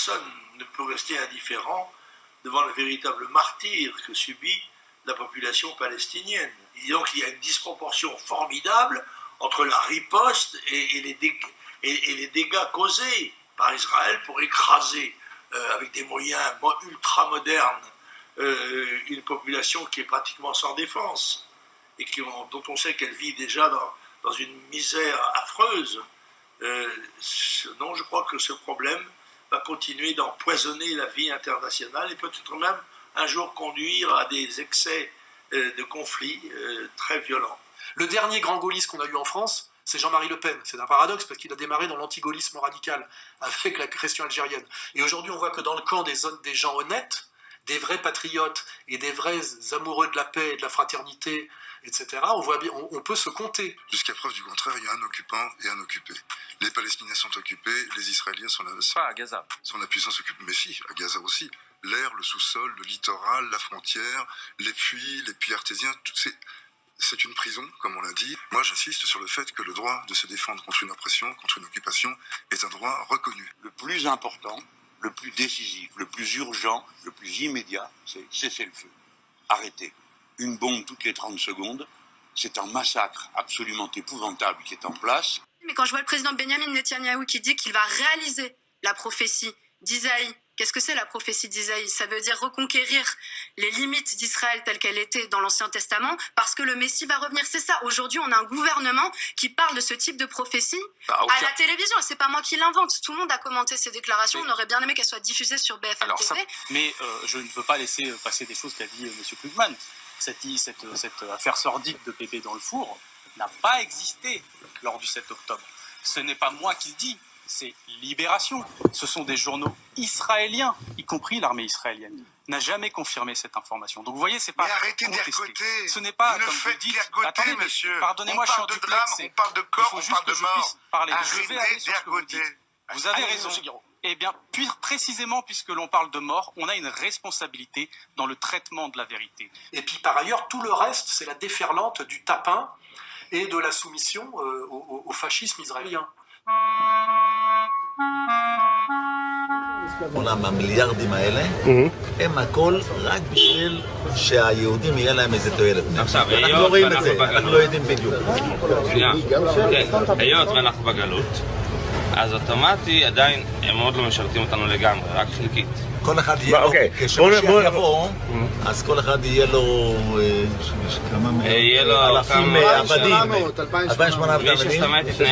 personne ne peut rester indifférent devant le véritable martyre que subit la population palestinienne. Et donc il y a une disproportion formidable entre la riposte et les dégâts causés par Israël pour écraser avec des moyens ultra modernes une population qui est pratiquement sans défense et dont on sait qu'elle vit déjà dans une misère affreuse. Non, je crois que ce problème va continuer d'empoisonner la vie internationale et peut-être même un jour conduire à des excès de conflits très violents. Le dernier grand gaulliste qu'on a eu en France, c'est Jean-Marie Le Pen. C'est un paradoxe parce qu'il a démarré dans l'antigaullisme radical avec la question algérienne. Et aujourd'hui, on voit que dans le camp des gens honnêtes, des vrais patriotes et des vrais amoureux de la paix et de la fraternité, etc., on peut se compter. Jusqu'à preuve du contraire, il y a un occupant et un occupé. Les Palestiniens sont occupés, les Israéliens sont pas à Gaza. Sont la puissance occupée. Mais si, à Gaza aussi. L'air, le sous-sol, le littoral, la frontière, les puits artésiens, c'est une prison, comme on l'a dit. Moi, j'insiste sur le fait que le droit de se défendre contre une oppression, contre une occupation, est un droit reconnu. Le plus important, le plus décisif, le plus urgent, le plus immédiat, c'est cesser le feu. Arrêter. Une bombe toutes les 30 secondes, c'est un massacre absolument épouvantable qui est en place. Mais quand je vois le président Benjamin Netanyahou qui dit qu'il va réaliser la prophétie d'Isaïe, qu'est-ce que c'est la prophétie d'Isaïe? Ça veut dire reconquérir les limites d'Israël telles qu'elles étaient dans l'Ancien Testament parce que le Messie va revenir. C'est ça. Aujourd'hui, on a un gouvernement qui parle de ce type de prophétie à la télévision. Et c'est pas moi qui l'invente. Tout le monde a commenté ces déclarations. On aurait bien aimé qu'elles soient diffusées sur BFM TV. Mais je ne veux pas laisser passer des choses qu'a dit M. Klugman. Cette affaire sordide de bébé dans le four n'a pas existé lors du 7 octobre. Ce n'est pas moi qui le dis. C'est Libération. Ce sont des journaux israéliens, y compris l'armée israélienne, n'a jamais confirmé cette information. Donc vous voyez, c'est pas mais arrêtez contesté. d'ergoter. Ce n'est pas vous comme ne vous faites dites. Attendez, monsieur. Pardonnez-moi, je suis en de duplex. drame, on parle de corps, on parle de mort. Je vais aller sur ce que vous dites. Vous avez raison. Eh bien, précisément, puisque l'on parle de mort, on a une responsabilité dans le traitement de la vérité. Et puis par ailleurs, tout le reste, c'est la déferlante du tapin et de la soumission au fascisme israélien. עולם המיליארדים האלה הם הכל רק בשביל שהיהודים יהיה להם איזה תועלת. עכשיו, אנחנו לא רואים את זה, אנחנו לא יודעים בדיוק. היות ואנחנו בגלות, אז אוטומטי עדיין הם עוד לא משרתים אותנו לגמרי, רק חלקית. כל אחד יהיה לו, כשמשיח יבוא, אז כל אחד יהיה לו אלפים עבדים, 2,800 עבדים.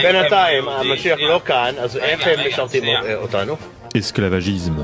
בינתיים המשיח לא כאן, אז איך הם משרתים אותנו? Esclavagisme,